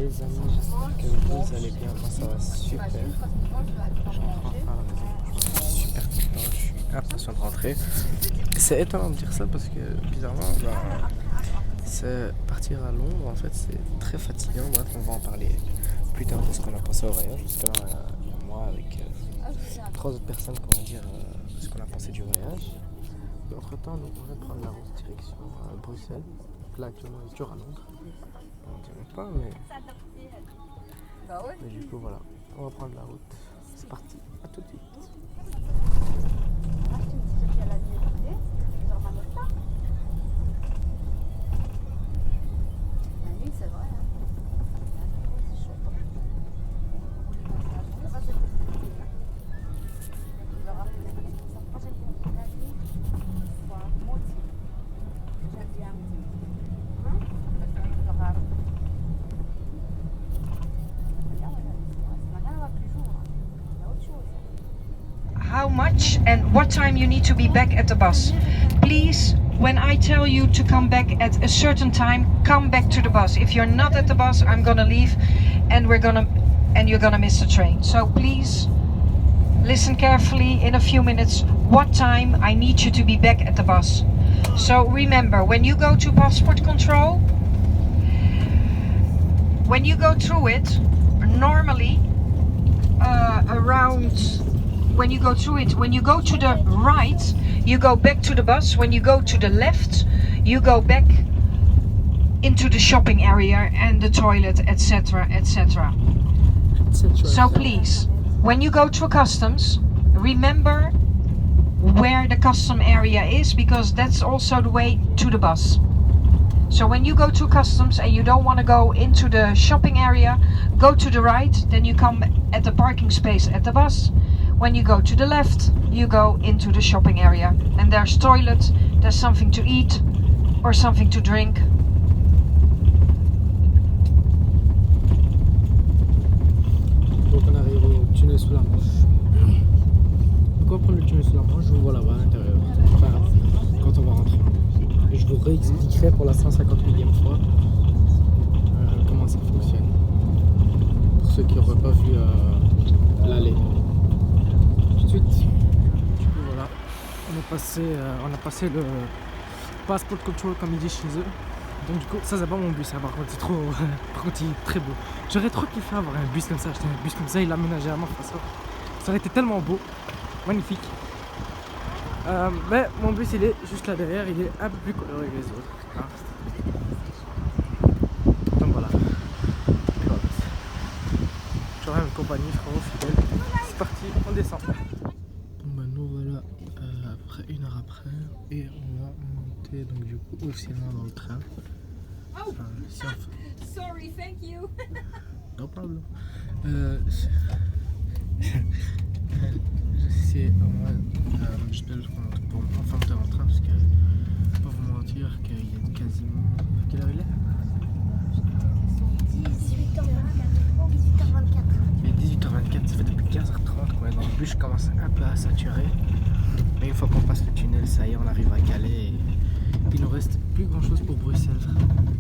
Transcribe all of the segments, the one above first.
Les amis, j'espère que vous allez bien. Moi, ça va super. Je rentre enfin à la maison. Je suis super content. Je suis impatient de rentrer. C'est étonnant de dire ça parce que, bizarrement, c'est partir à Londres, en fait, c'est très fatigant. Bref, on va en parler plus tard de ce qu'on a pensé au voyage. Justement, moi, avec trois autres personnes, qui vont dire ce qu'on a pensé du voyage. Et entre-temps, nous, on va prendre la route direction Bruxelles. Là, actuellement, on est toujours à Londres. On ne dirait pas, mais du coup, voilà. On va prendre la route. C'est parti. À tout de suite. How much and what time you need to be back at the bus. Please, when I tell you to come back at a certain time, come back to the bus. If you're not at the bus, I'm gonna leave and you're gonna miss the train. So please listen carefully in a few minutes what time I need you to be back at the bus. So remember, when you go to passport control, when you go through it, normally when you go to the right, you go back to the bus. When you go to the left, you go back into the shopping area and the toilet, etc., etc. So please, when you go through customs, remember where the custom area is, because that's also the way to the bus. So when you go to customs and you don't want to go into the shopping area, go to the right, then you come at the parking space at the bus. When you go to the left, you go into the shopping area. And there's toilet, there's something to eat or something to drink. Donc on arrive au tunnel sous la Manche. Donc on va prendre le tunnel sous la Manche, je vous vois là-bas à l'intérieur. Enfin, quand on va rentrer. Et je vous réexpliquerai pour la 150 millième fois comment ça fonctionne. Pour ceux qui n'auraient pas vu l'aller. Tout de suite. Du coup voilà. On a passé le passport control comme ils disent chez eux. Donc du coup ça c'est pas mon bus, hein, par contre c'est trop. Par contre il est très beau. J'aurais trop kiffé avoir un bus comme ça, acheter un bus comme ça, il l'a aménagé à ma façon. Ça aurait été tellement beau, magnifique. Mais mon bus il est juste là derrière, il est un peu plus coloré que les autres. Hein. Donc voilà. J'aurai une compagnie vraiment fidèle. C'est parti, on descend. Bon, nous voilà après 1 heure après et on va monter donc du coup officiellement dans le train. Sorry, thank you. No problem. J'espère qu'on va enfin monter dans le train parce que je peux pas vous mentir qu'il est quasiment. Quelle heure il est? 18h24. Il est 18h24, ça fait depuis 15h30 quoi. Dans le bus je commence un peu à saturer. Mais une fois qu'on passe le tunnel, ça y est, on arrive à Calais et il nous reste plus grand chose pour Bruxelles.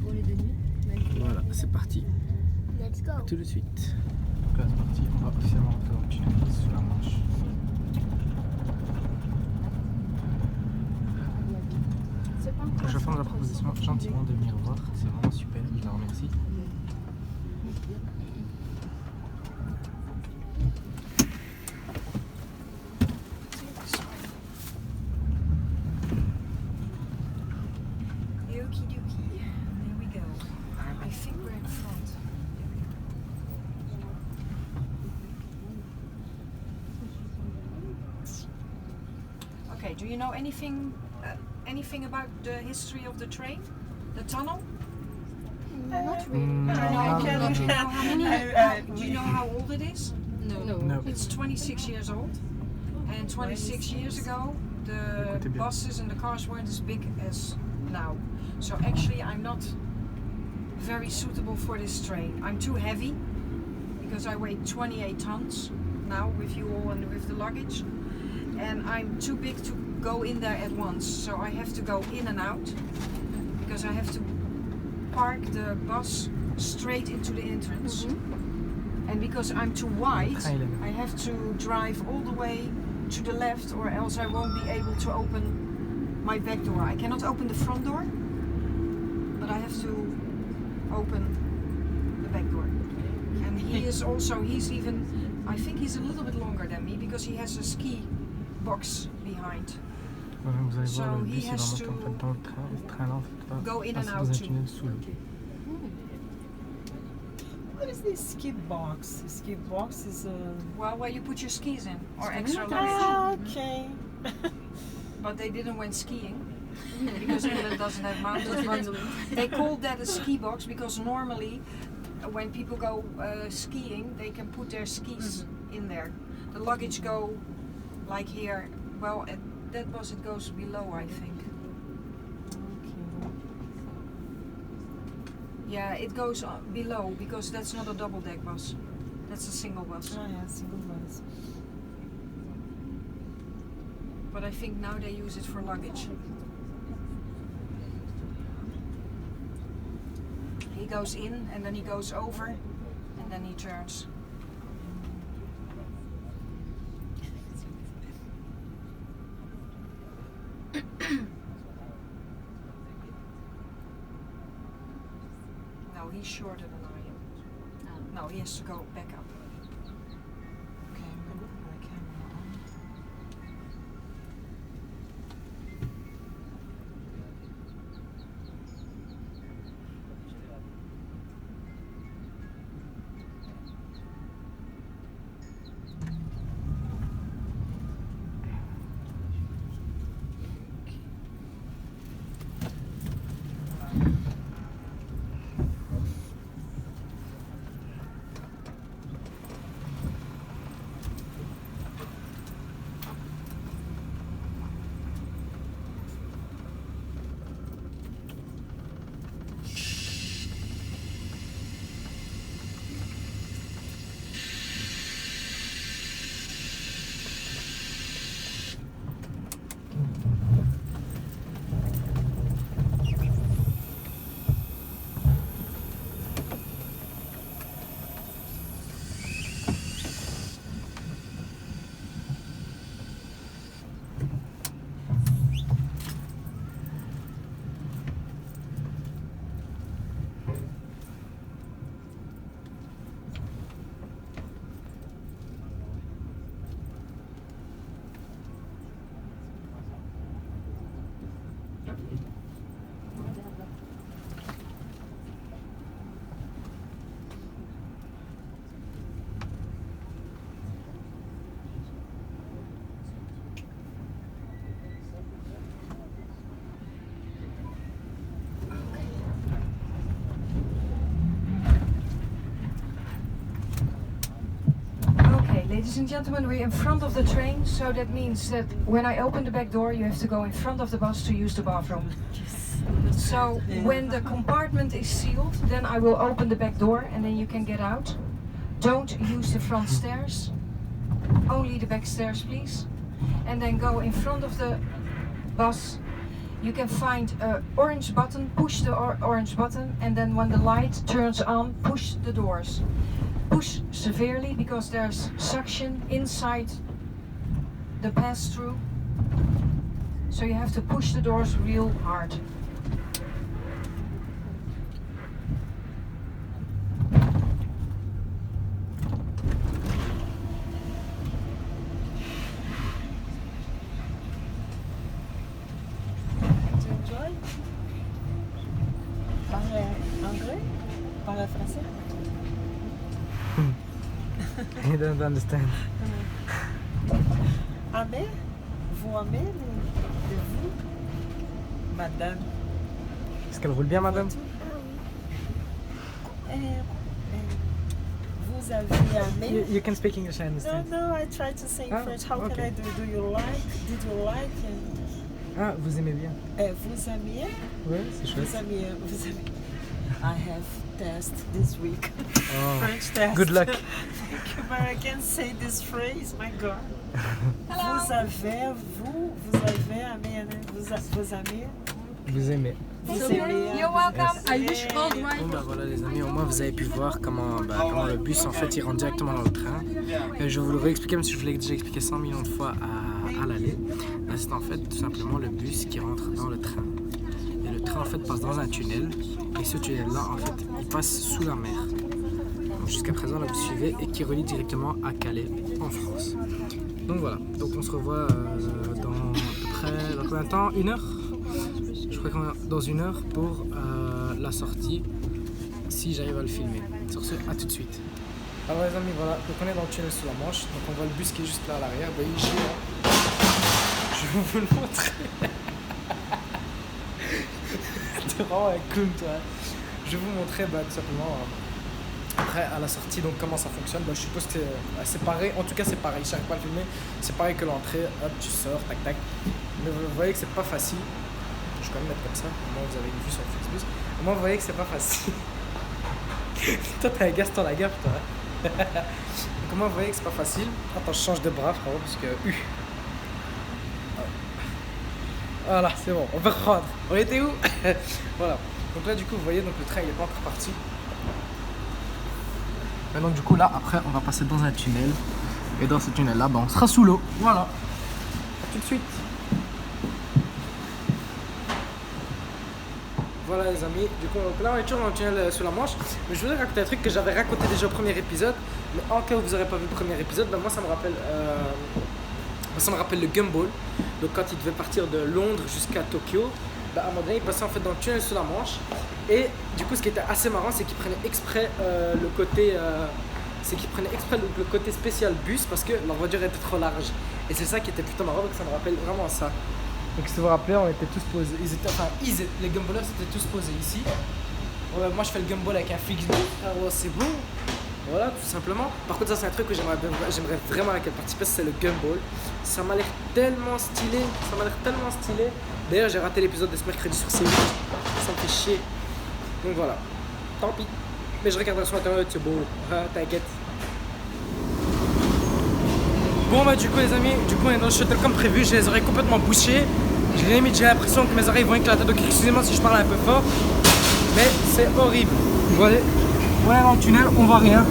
Pour les deux nuits. Voilà, c'est parti. Let's go. À tout de suite. Donc là c'est parti, on va officiellement rentrer dans le tunnel sous la Manche. Je fais la proposition gentiment de venir voir, c'est vraiment super, je la remercie. Okie dokie, there we go. I think we're in front. Okay, do you know anything about the history of the train? The tunnel? Not really. Do you know how old it is? No. It's 26 years old. And 26 years ago, the buses and the cars weren't as big as now. So actually I'm not very suitable for this train. I'm too heavy because I weigh 28 tons now with you all and with the luggage. And I'm too big to go in there at once. So I have to go in and out because I have to park the bus straight into the entrance. And because I'm too wide, Highland. I have to drive all the way to the left, or else I won't be able to open my back door. I cannot open the front door, but I have to open the back door. And he is also, he's even, I think he's a little bit longer than me because he has a ski box behind. Ouais, vous allez So voir, le he but c'est has vraiment to qu'en fait dans le train, ce train-là en fait va go in and passer out dans un too. tunnel sous l'eau. What is this ski box? Ski box is a. Well, where you put your skis in, or extra luggage. Ah, okay. But they didn't went skiing because England doesn't have mountains. But they called that a ski box because normally when people go skiing, they can put their skis in there. The luggage go like here. Well, that bus it goes below, I think. Yeah, it goes below because that's not a double deck bus. That's a single bus. Ah, yeah, single bus. But I think now they use it for luggage. He goes in and then he goes over and then he turns. No, he's shorter than I am. No, he has to go back up. Okay, I'm gonna put my camera on. Ladies and gentlemen, we're in front of the train, so that means that when I open the back door, you have to go in front of the bus to use the bathroom. So when the compartment is sealed, then I will open the back door and then you can get out. Don't use the front stairs, only the back stairs please. And then go in front of the bus. You can find an orange button, push the orange button, and then when the light turns on, push the doors. Push severely because there's suction inside the pass-through. So you have to push the doors real hard. Tu enjoy? Parle anglais? Parle français? He doesn't understand. Amé? Vous aimez les vous? Madame. Est-ce qu'elle roule bien, madame? Vous avez aimé? You can speak English, I No, understand. no, I try to say in Ah, French. How can okay. I do? Do you like? Did you like? Ah, vous aimez bien? Vous aimiez? Ouais, c'est chouette. Vous aimiez? Vous aimiez? I have test this week. Oh. French test. Good luck. Thank you, but I can't say this phrase. My God. Hello. Vous avez aimé, né? Vous aimez? Vous aimez. You're welcome. I wish all right. Bon bah voilà les amis, au moins vous avez pu voir comment le bus en fait il rentre directement dans le train. Et je vais vous le réexpliquer même si je vous l'ai déjà expliqué 100 millions de fois à l'aller. C'est en fait tout simplement le bus qui rentre dans le train. Et le train en fait passe dans un tunnel. Et ce tunnel là en fait il passe sous la mer. Jusqu'à présent là vous suivez et qui relie directement à Calais en France. Donc voilà, donc on se revoit dans à peu près, dans combien de temps? 1 heure? Je crois qu'on est dans 1 heure pour la sortie, si j'arrive à le filmer. Sur ce, à tout de suite. Alors les amis, voilà, donc on est dans le tunnel sous la Manche, donc on voit le bus qui est juste là à l'arrière, bah, il est géant. Je vais vous le montrer. T'es vraiment un clown toi. Je vais vous montrer tout simplement après à la sortie donc comment ça fonctionne. Je suppose que c'est pareil, en tout cas c'est pareil, je n'arrive pas à le filmer, c'est pareil que l'entrée, hop tu sors, tac tac. Mais vous voyez que c'est pas facile. Je vais quand même mettre comme ça, au moins vous avez une vue sur le Flixbus. Au moins vous voyez que c'est pas facile. Toi t'as un Gaston Lagaffe toi. Donc au moins vous voyez que c'est pas facile. Attends, je change de bras frérot parce que... Voilà, c'est bon, on peut reprendre. On était où? Voilà. Donc là du coup vous voyez, donc le train il est pas encore parti. Et donc du coup là après on va passer dans un tunnel. Et dans ce tunnel là on sera sous l'eau. Voilà. Tout de suite. Voilà les amis, du coup là on est toujours dans le tunnel sous la Manche. Mais je voudrais raconter un truc que j'avais raconté déjà au premier épisode. Mais en cas où vous n'aurez pas vu le premier épisode, moi ça me rappelle le Gumball. Donc quand il devait partir de Londres jusqu'à Tokyo, à un moment donné il passait en fait dans le tunnel sous la Manche. Et du coup ce qui était assez marrant c'est qu'il prenait exprès le côté spécial bus parce que leur voiture était trop large. Et c'est ça qui était plutôt marrant, donc ça me rappelle vraiment ça. Donc si vous vous rappelez, on était tous posés, les gumballers étaient tous posés ici. Moi je fais le gumball avec un Flixbus, c'est bon. Voilà, tout simplement. Par contre ça c'est un truc que j'aimerais vraiment laquelle participer, c'est le gumball. Ça m'a l'air tellement stylé, D'ailleurs j'ai raté l'épisode de ce mercredi sur C8, ça me fait chier. Donc voilà, tant pis. Mais je regarderai sur internet, c'est beau, t'inquiète. Bon du coup les amis, on est dans le shuttle comme prévu, j'ai les oreilles complètement bouchées. J'ai l'impression que mes oreilles vont éclater, donc excusez-moi si je parle un peu fort. Mais c'est horrible. Voilà, on est dans le tunnel, on voit rien.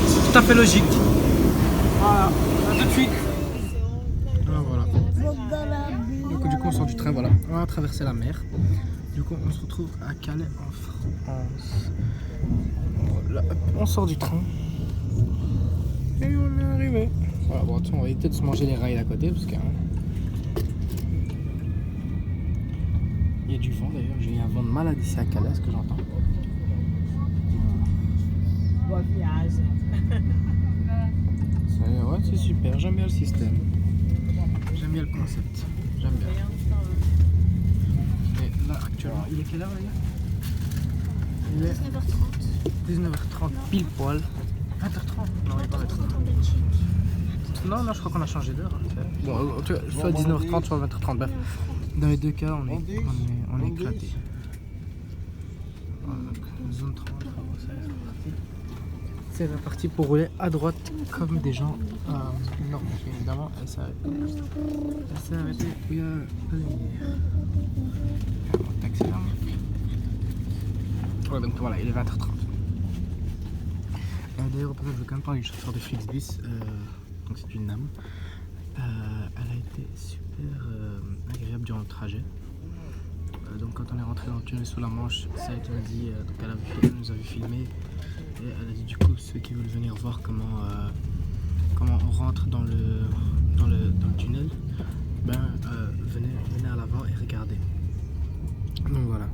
C'est tout à fait logique. Voilà, à tout de suite. Voilà. Donc du coup on sort du train, voilà. On va traverser la mer. Du coup on se retrouve à Calais en France. Voilà, on sort du train. Et on est arrivé. Voilà, bon, on va éviter de se manger les rails à côté parce que il y a du vent d'ailleurs, j'ai eu un vent de malade ici à Calais, ce que j'entends. Bon voyage. Ouais, c'est super, j'aime bien le système. J'aime bien le concept. J'aime bien. Et là actuellement, il est quelle heure les gars? Il est 19h30 pile poil. 20h30? Non, il est pas 20h30. Non, je crois qu'on a changé d'heure. Bon, soit 19h30, soit 20h30. Bref, dans les deux cas, on est éclaté. Voilà, donc, zone 30, c'est reparti pour rouler à droite comme des gens. Non, évidemment, elle s'est arrêtée. Il y a pas de lumière. On t'accélère. Ouais, donc voilà, il est 20h30. D'ailleurs, je veux quand même parler du chauffeur de Flixbus. Donc c'est une dame. Elle a été super agréable durant le trajet. Donc quand on est rentré dans le tunnel sous la Manche, ça a été dit, donc elle nous avait filmé et elle a dit du coup ceux qui veulent venir voir comment on rentre dans le tunnel, venez à l'avant et regardez. Donc voilà.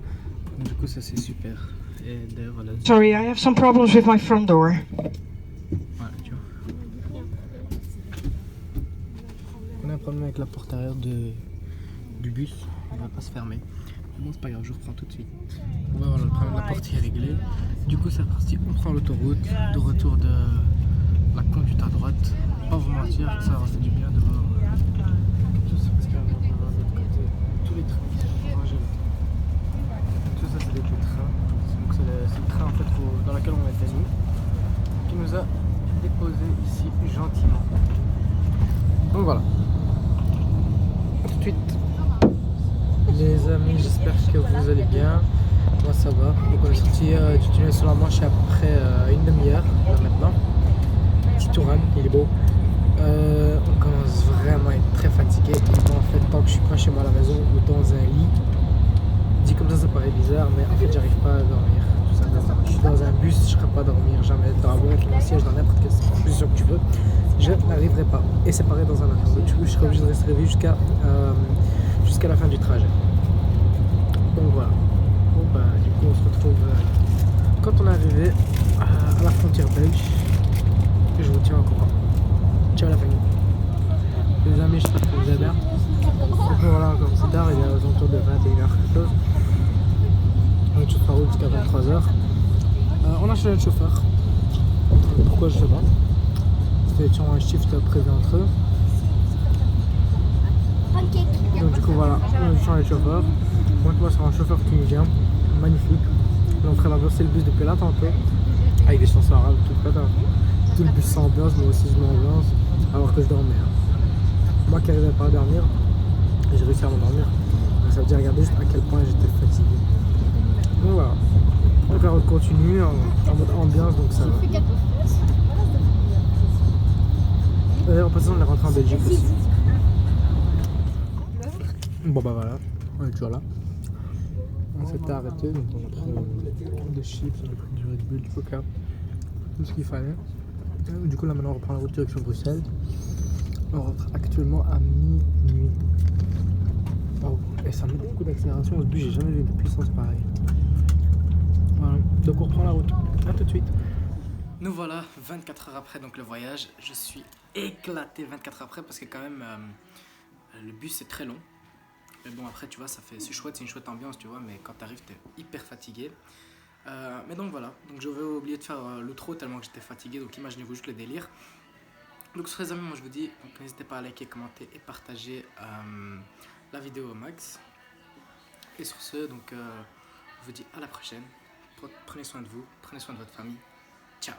Donc, du coup ça c'est super. Et d'ailleurs voilà. Sorry, I have some problems with my front door. Voilà, tu vois. On a un problème avec la porte arrière du bus, elle va pas se fermer. Bon, c'est pas grave, je reprends tout de suite. Voilà, le problème de la porte est réglé. Du coup, c'est reparti, on prend l'autoroute, de retour de la conduite à droite. Pas vous mentir, ça va fait du bien de voir tout ça parce qu'il y a de l'autre côté, tous les trains qui sont rangés là. Tout ça, c'est des trains. Donc, c'est le train en fait dans lequel on était nous, qui nous a déposé ici gentiment. Donc voilà. À tout de suite. Les amis, j'espère que vous allez bien. Moi ça va. Donc on est sorti du tunnel sur la Manche après une demi-heure là maintenant. Petit Touran, il est beau. On commence vraiment à être très fatigué. En fait, tant que je suis pas chez moi à la maison ou dans un lit, dit comme ça paraît bizarre, mais en fait j'arrive pas à dormir. Tout simplement. Je suis dans un bus, je ne serai pas à dormir jamais. Dans la boîte, dans un siège, dans n'importe quelle position que tu veux, je n'arriverai pas. Et c'est pareil dans un avion. Du coup, je serai obligé de rester réveillé jusqu'à la fin du trajet. Donc voilà. Bon bah du coup on se retrouve quand on est arrivé à la frontière belge. Et je vous tiens au courant. Ciao la famille. Les amis, j'espère que vous allez bien. Donc voilà, comme c'est tard, il est aux alentours de 21h quelque chose. On est sur la route jusqu'à 23h. On a changé de chauffeur. Pourquoi je sais pas. C'était sur un shift prévu entre eux. Donc du coup voilà, on a changé de chauffeur. Moi c'est un chauffeur tunisien, magnifique. Donc on a versé le bus depuis là tantôt. Avec des chansons arabes, tout le bus s'ambiance, moi aussi je m'ambiance. Alors que je dormais. Moi qui n'arrivais pas à dormir, j'ai réussi à m'endormir. Ça veut dire regarder juste à quel point j'étais fatigué. Donc voilà. Donc la route continue en mode ambiance, donc ça va. En passant, on est rentré en Belgique aussi. Bon bah voilà, on est toujours là. On s'était arrêté, donc on a pris des chips, on a pris du Red Bull, du Coca, tout ce qu'il fallait. Du coup là maintenant on reprend la route direction Bruxelles. On rentre actuellement à minuit. Oh, et ça met beaucoup d'accélération, ce bus j'ai jamais vu une puissance pareille. Voilà, donc on reprend la route. A tout de suite. Nous voilà 24 heures après donc le voyage. Je suis éclaté 24 heures après parce que quand même le bus est très long. Mais bon après tu vois c'est chouette, c'est une chouette ambiance tu vois, mais quand t'arrives t'es hyper fatigué. Mais donc voilà, donc je vais oublier de faire l'outro tellement que j'étais fatigué, donc imaginez-vous juste le délire. Donc sur les amis, moi je vous dis, n'hésitez pas à liker, commenter et partager la vidéo au max. Et sur ce, donc je vous dis à la prochaine. Prenez soin de vous, prenez soin de votre famille. Ciao.